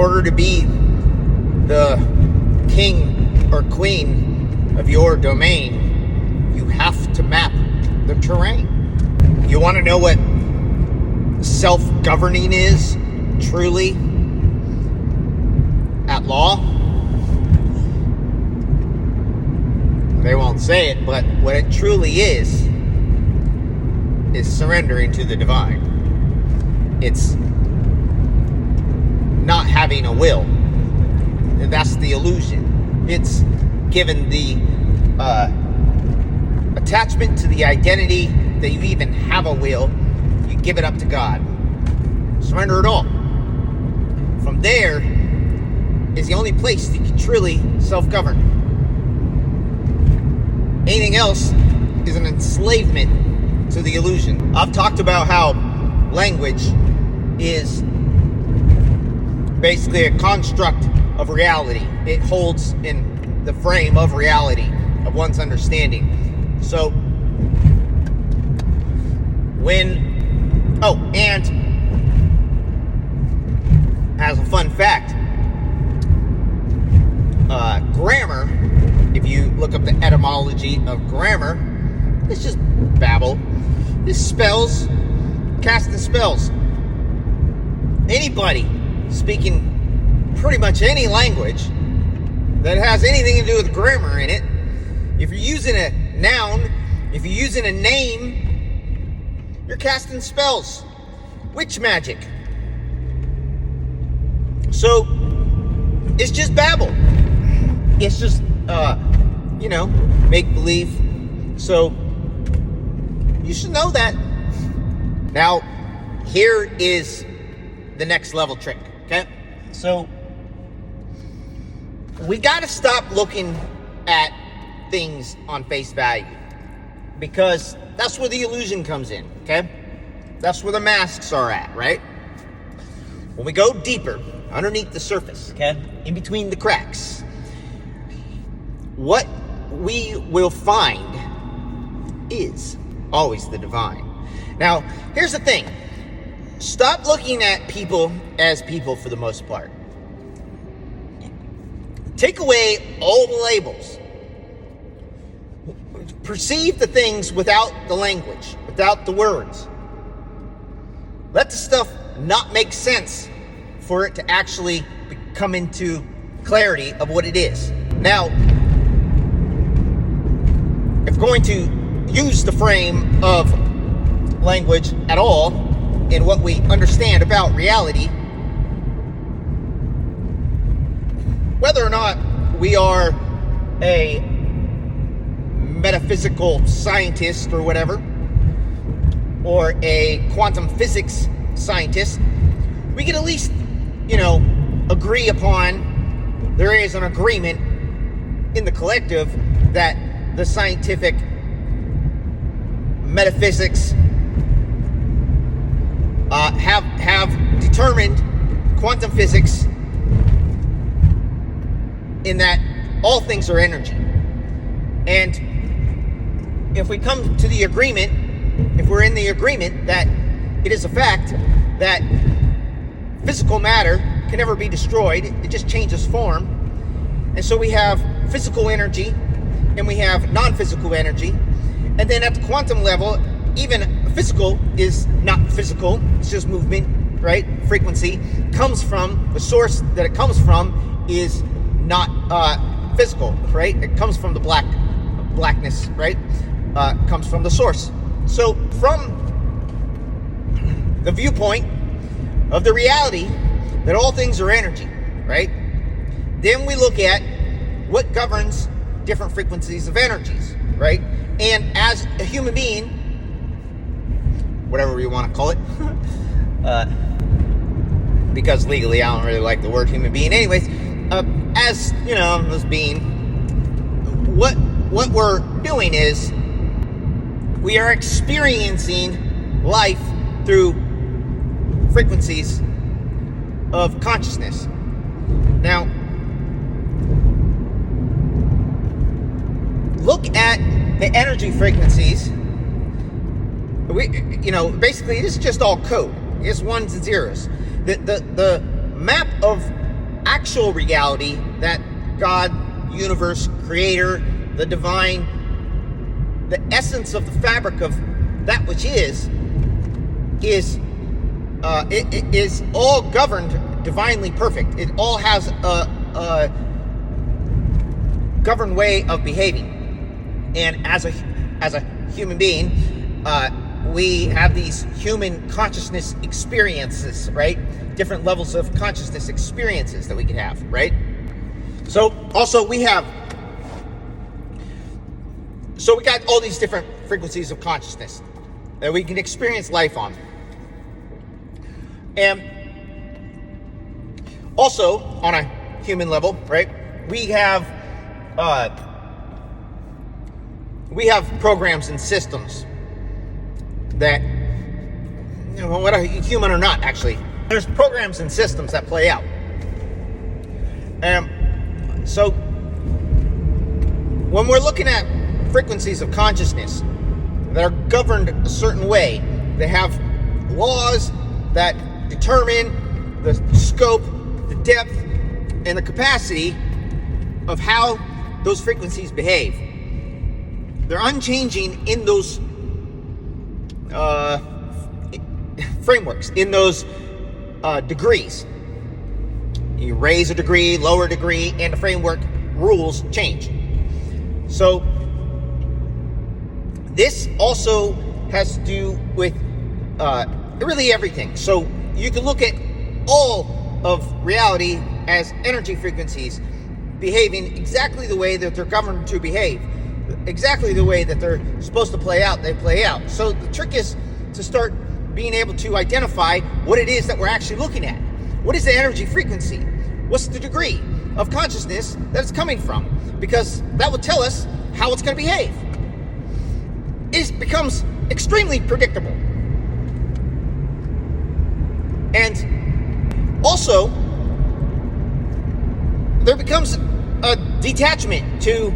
order to be the king or queen of your domain, you have to map the terrain. You want to know what self-governing is truly at law? They won't say it, but what it truly is surrendering to the divine. It's not having a will. That's the illusion. It's given the attachment to the identity that you even have a will. You give it up to God. Surrender it all. From there is the only place that you can truly self-govern. Anything else is an enslavement to the illusion. I've talked about how language is basically a construct of reality. It holds in the frame of reality, of one's understanding. So, and as a fun fact, grammar, if you look up the etymology of grammar, it's just babble. It's spells, casting spells. Anybody speaking pretty much any language that has anything to do with grammar in it, if you're using a noun, if you're using a name, you're casting spells. Witch magic. So, it's just babble. It's just, make-believe. So, you should know that. Now, here is the next level trick, okay? So, we got to stop looking at things on face value, because that's where the illusion comes in, okay? That's where the masks are at, right? When we go deeper, underneath the surface, okay, in between the cracks, what we will find is always the divine. Now, here's the thing. Stop looking at people as people for the most part. Take away all the labels. Perceive the things without the language, without the words. Let the stuff not make sense for it to actually come into clarity of what it is. Now, if going to use the frame of language at all in what we understand about reality, whether or not we are a metaphysical scientist or whatever, or a quantum physics scientist, we can at least, agree upon, there is an agreement in the collective that the scientific metaphysics have determined quantum physics in that all things are energy. And if we come to the agreement, if we're in the agreement that it is a fact that physical matter can never be destroyed, it just changes form. And so we have physical energy and we have non-physical energy. And then at the quantum level, even physical is not physical, it's just movement, right? Frequency comes from, the source that it comes from is not physical, right? It comes from the blackness, right? Comes from the source. So from the viewpoint of the reality that all things are energy, right? Then we look at what governs different frequencies of energies, right? And as a human being, whatever you want to call it, because legally I don't really like the word human being anyways, as, this being, what we're doing is we are experiencing life through frequencies of consciousness. Now, look at the energy frequencies. Basically, it's just all code. It's ones and zeros. The map of actual reality that God, universe, creator, the divine, the essence of the fabric of that which is it is all governed divinely perfect. It all has a governed way of behaving. And as a human being, we have these human consciousness experiences, right? Different levels of consciousness experiences that we can have, right? So also we got all these different frequencies of consciousness that we can experience life on. And also on a human level, right? We have programs and systems that, you know, whether human or not, actually, there's programs and systems that play out. So when we're looking at frequencies of consciousness that are governed a certain way, they have laws that determine the scope, the depth, and the capacity of how those frequencies behave. They're unchanging in those frameworks, in those degrees. You raise a degree, lower degree, and the framework rules change. So this also has to do with really everything. So you can look at all of reality as energy frequencies behaving exactly the way that they're governed to behave. Exactly the way that they're supposed to play out, they play out. So the trick is to start being able to identify what it is that we're actually looking at. What is the energy frequency? What's the degree of consciousness that it's coming from? Because that will tell us how it's going to behave. It becomes extremely predictable. And also, there becomes a detachment to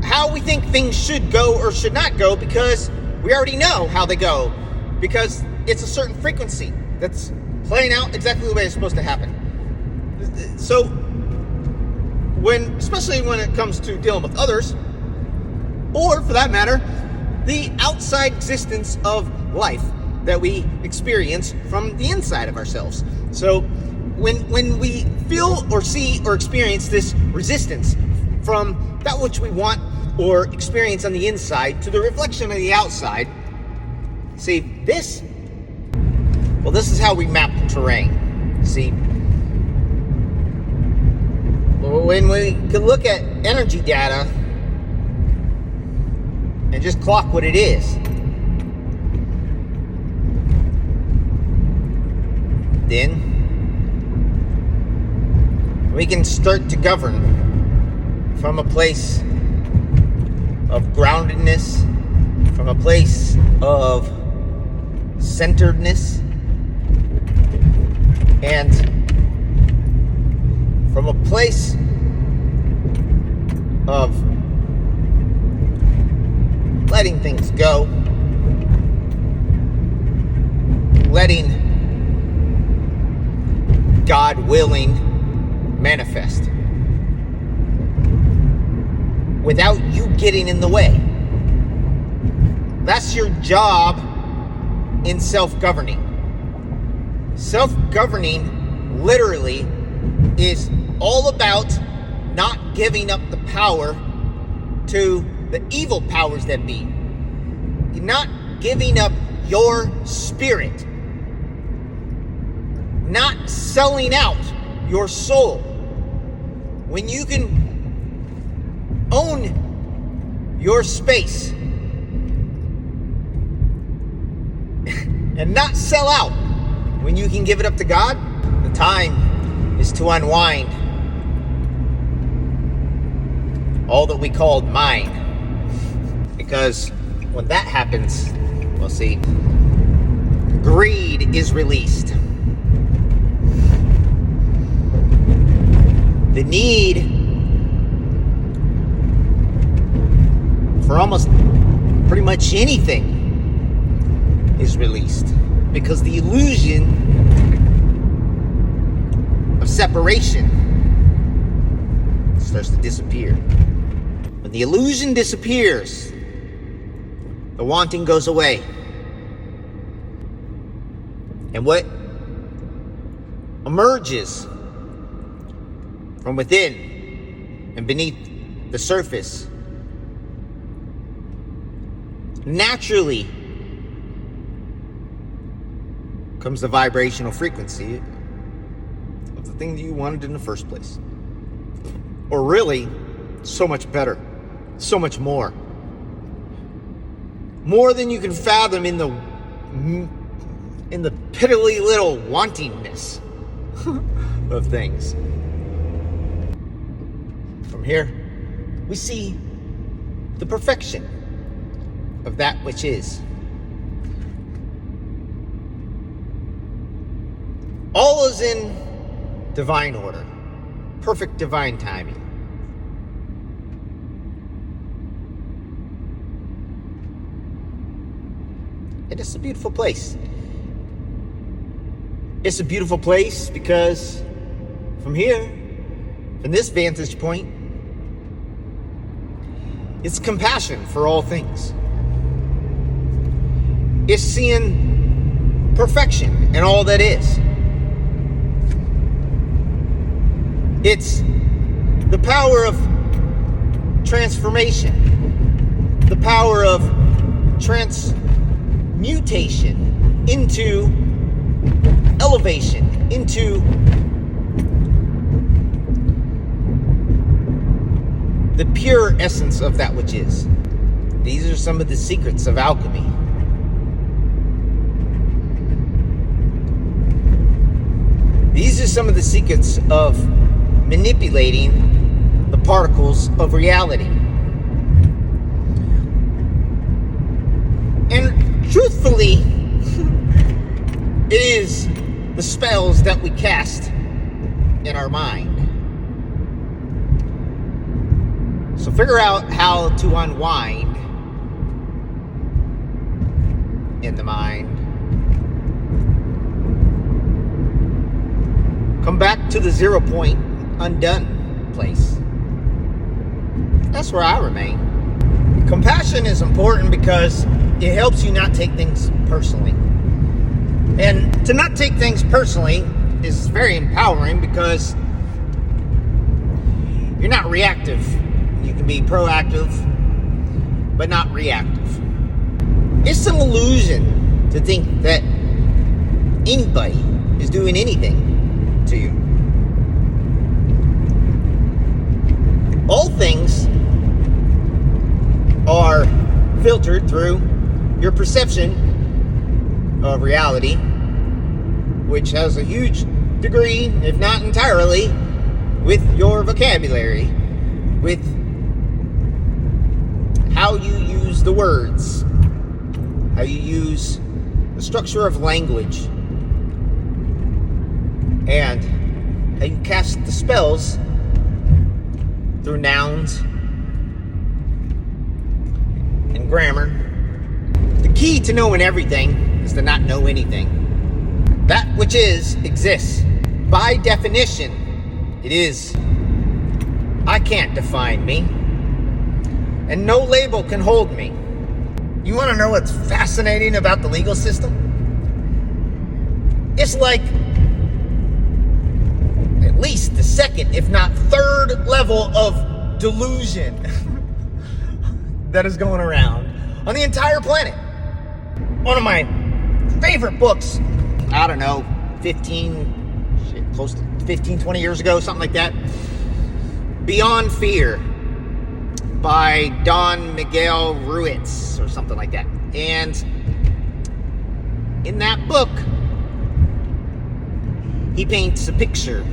how we think things should go or should not go, because we already know how they go, because it's a certain frequency that's playing out exactly the way it's supposed to happen. So especially when it comes to dealing with others, or for that matter, the outside existence of life that we experience from the inside of ourselves. So when we feel or see or experience this resistance from that which we want or experience on the inside to the reflection on the outside, see, this is how we map the terrain. See, when we can look at energy data and just clock what it is, then we can start to govern from a place of groundedness, from a place of centeredness, and from a place of letting things go, letting God willing manifest without you getting in the way. That's your job in self-governing. Self-governing literally is all about not giving up the power to the evil powers that be. You're not giving up your spirit. Not selling out your soul. When you can own your space and not sell out, when you can give it up to God, the time is to unwind all that we called mine. Because when that happens, we'll see, greed is released. The need for almost pretty much anything is released, because the illusion separation starts to disappear. When the illusion disappears, the wanting goes away. And what emerges from within and beneath the surface naturally comes the vibrational frequency of the thing that you wanted in the first place. Or really, so much better, so much more. More than you can fathom in the piddly little wantingness of things. From here, we see the perfection of that which is. All is in divine order, perfect divine timing. And it's a beautiful place. It's a beautiful place because from here, from this vantage point, it's compassion for all things. It's seeing perfection in all that is. It's the power of transformation, the power of transmutation into elevation, into the pure essence of that which is. These are some of the secrets of alchemy. These are some of the secrets of manipulating the particles of reality. And truthfully, it is the spells that we cast in our mind. So figure out how to unwind in the mind. Come back to the 0 point, undone place. That's where I remain. Compassion is important because it helps you not take things personally. And to not take things personally is very empowering because you're not reactive. You can be proactive, but not reactive. It's an illusion to think that anybody is doing anything to you. All things are filtered through your perception of reality, which has a huge degree, if not entirely, with your vocabulary, with how you use the words, how you use the structure of language, and how you cast the spells through nouns and grammar. The key to knowing everything is to not know anything. That which is exists. By definition, it is. I can't define me, and no label can hold me. You want to know what's fascinating about the legal system? It's like at least the second, if not third level of delusion that is going around on the entire planet. One of my favorite books, I don't know, 20 years ago, something like that. Beyond Fear by Don Miguel Ruiz or something like that. And in that book, he paints a picture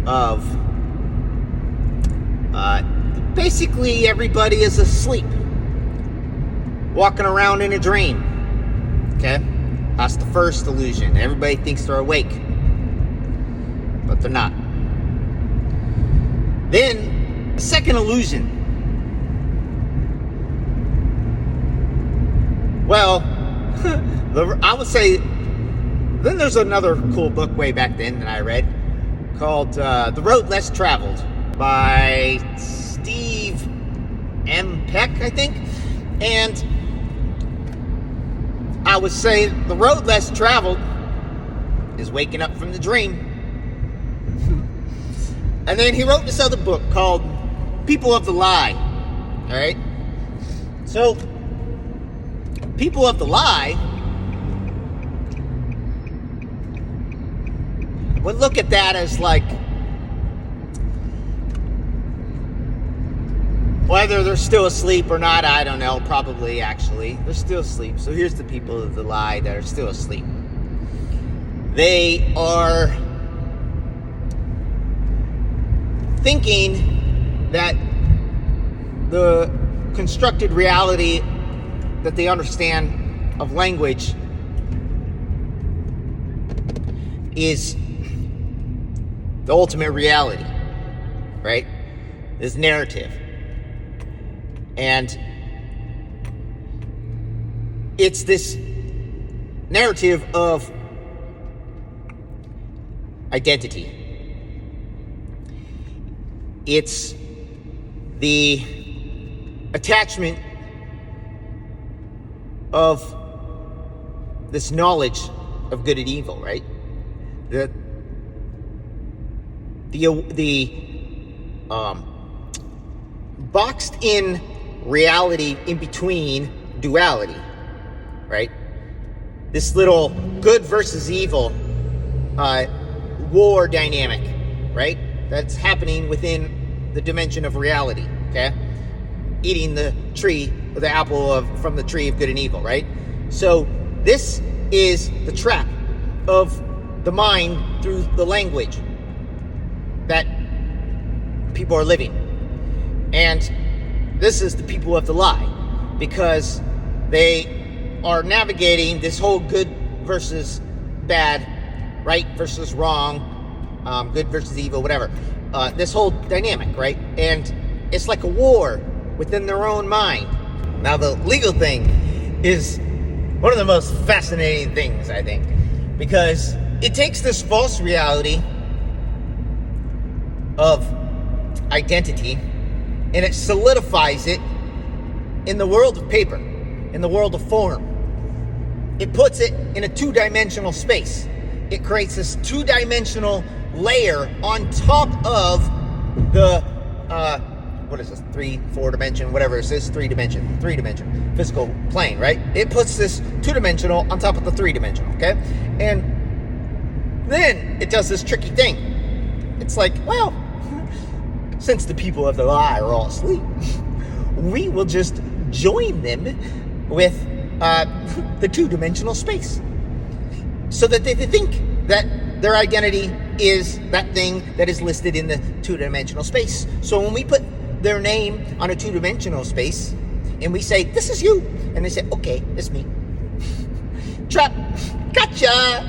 of basically everybody is asleep, walking around in a dream. Okay? That's the first illusion. Everybody thinks they're awake, but they're not. Then, a second illusion. Well, I would say, then there's another cool book way back then that I read called The Road Less Traveled by Steve M. Peck, I think. And I would say the road less traveled is waking up from the dream. And then he wrote this other book called People of the Lie. All right? So, People of the Lie would look at that as like whether they're still asleep or not, I don't know. Probably, actually. They're still asleep. So here's the people of the lie that are still asleep. They are thinking that the constructed reality that they understand of language is the ultimate reality, right? This narrative. And it's this narrative of identity. It's the attachment of this knowledge of good and evil, right? The boxed in reality in between duality, right? This little good versus evil war dynamic, right? That's happening within the dimension of reality, okay? Eating the tree, the apple from the tree of good and evil, right? So this is the trap of the mind through the language that people are living. And this is the people of the lie, because they are navigating this whole good versus bad, right versus wrong, good versus evil, whatever. This whole dynamic, right? And it's like a war within their own mind. Now, the legal thing is one of the most fascinating things, I think, because it takes this false reality of identity and it solidifies it in the world of paper, in the world of form. It puts it in a two-dimensional space. It creates this two-dimensional layer on top of the, what is this, 3-4 dimension, whatever it is, 3 dimension physical plane, right? It puts this two-dimensional on top of the 3-dimensional, okay? And then it does this tricky thing. It's like, well, since the people of the lie are all asleep, we will just join them with the two-dimensional space, so that they think that their identity is that thing that is listed in the two-dimensional space. So when we put their name on a two-dimensional space and we say, this is you, and they say, okay, it's me. Trap. Gotcha.